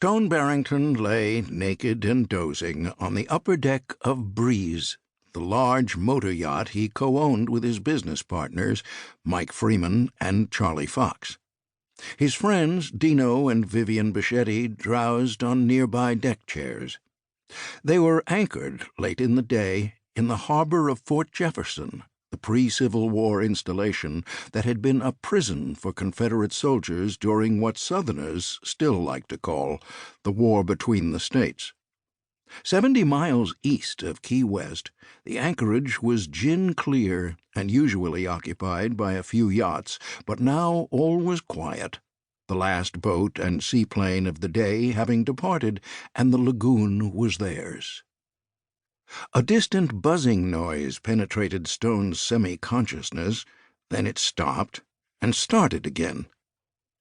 Stone Barrington lay, naked and dozing, on the upper deck of Breeze, the large motor yacht he co-owned with his business partners, Mike Freeman and Charlie Fox. His friends, Dino and Vivian Bichetti, drowsed on nearby deck chairs. They were anchored, late in the day, in the harbor of Fort Jefferson, the pre-Civil War installation that had been a prison for Confederate soldiers during what Southerners still like to call the War between the States. 70 miles east of Key West, the anchorage was gin-clear and usually occupied by a few yachts, but now all was quiet, the last boat and seaplane of the day having departed, and the lagoon was theirs. A distant buzzing noise penetrated Stone's semi-consciousness, then it stopped and started again.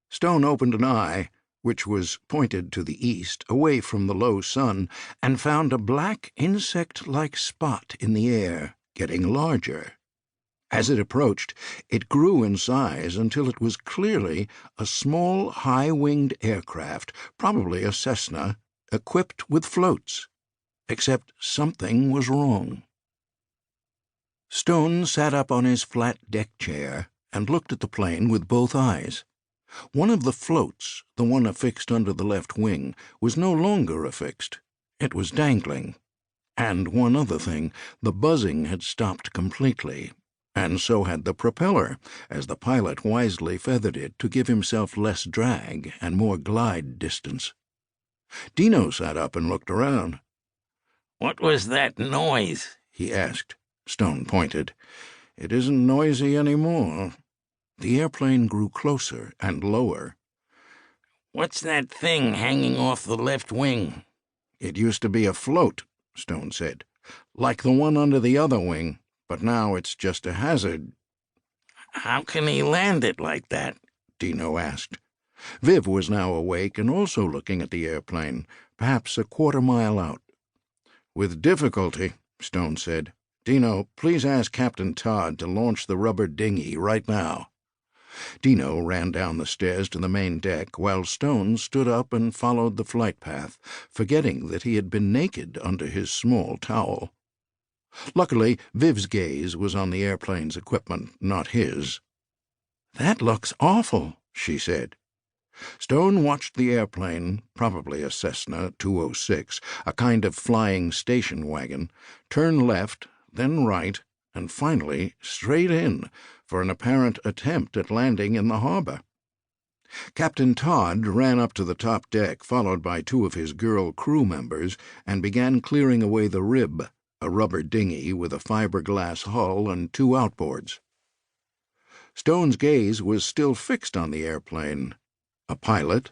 Stone opened an eye, which was pointed to the east, away from the low sun, and found a black insect-like spot in the air, getting larger. As it approached, it grew in size until it was clearly a small, high-winged aircraft, probably a Cessna, equipped with floats. Except something was wrong. Stone sat up on his flat deck chair and looked at the plane with both eyes. One of the floats, the one affixed under the left wing, was no longer affixed. It was dangling. And one other thing, the buzzing had stopped completely, and so had the propeller, as the pilot wisely feathered it to give himself less drag and more glide distance. Dino sat up and looked around. "What was that noise?" he asked. Stone pointed. "It isn't noisy any more." The airplane grew closer and lower. "What's that thing hanging off the left wing?" "It used to be a float," Stone said, "like the one under the other wing, but now it's just a hazard." "How can he land it like that?" Dino asked. Viv was now awake and also looking at the airplane, perhaps a quarter-mile out. "With difficulty," Stone said. "Dino, please ask Captain Todd to launch the rubber dinghy right now." Dino ran down the stairs to the main deck, while Stone stood up and followed the flight path, forgetting that he had been naked under his small towel. Luckily, Viv's gaze was on the airplane's equipment, not his. "That looks awful," she said. Stone watched the airplane, probably a Cessna 206, a kind of flying station wagon, turn left, then right, and finally straight in for an apparent attempt at landing in the harbor. Captain Todd ran up to the top deck, followed by 2 of his girl crew members, and began clearing away the rib, a rubber dinghy with a fiberglass hull and 2 outboards. Stone's gaze was still fixed on the airplane. A pilot,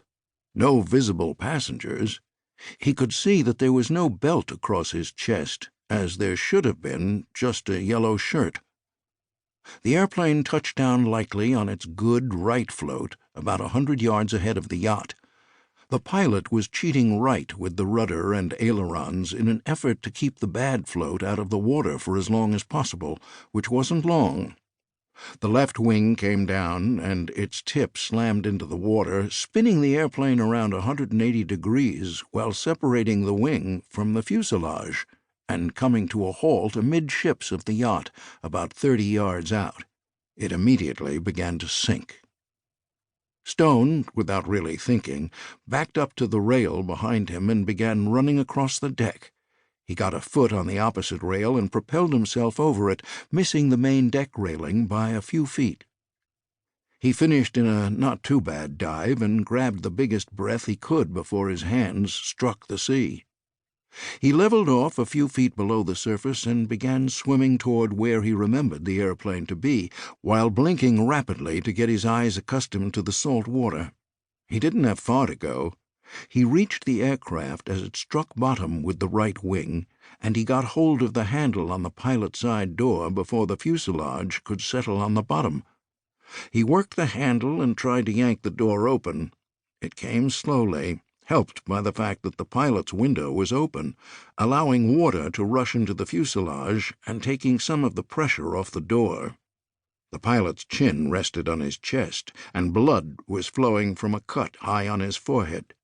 no visible passengers. He could see that there was no belt across his chest, as there should have been, just a yellow shirt. The airplane touched down lightly on its good right float, about 100 yards ahead of the yacht. The pilot was cheating right with the rudder and ailerons in an effort to keep the bad float out of the water for as long as possible, which wasn't long. The left wing came down, and its tip slammed into the water, spinning the airplane around 180 degrees while separating the wing from the fuselage, and coming to a halt amidships of the yacht, about 30 yards out. It immediately began to sink. Stone, without really thinking, backed up to the rail behind him and began running across the deck. He got a foot on the opposite rail and propelled himself over it, missing the main deck railing by a few feet. He finished in a not-too-bad dive and grabbed the biggest breath he could before his hands struck the sea. He leveled off a few feet below the surface and began swimming toward where he remembered the airplane to be, while blinking rapidly to get his eyes accustomed to the salt water. He didn't have far to go. He reached the aircraft as it struck bottom with the right wing, and he got hold of the handle on the pilot's side door before the fuselage could settle on the bottom. He worked the handle and tried to yank the door open. It came slowly, helped by the fact that the pilot's window was open, allowing water to rush into the fuselage and taking some of the pressure off the door. The pilot's chin rested on his chest, and blood was flowing from a cut high on his forehead.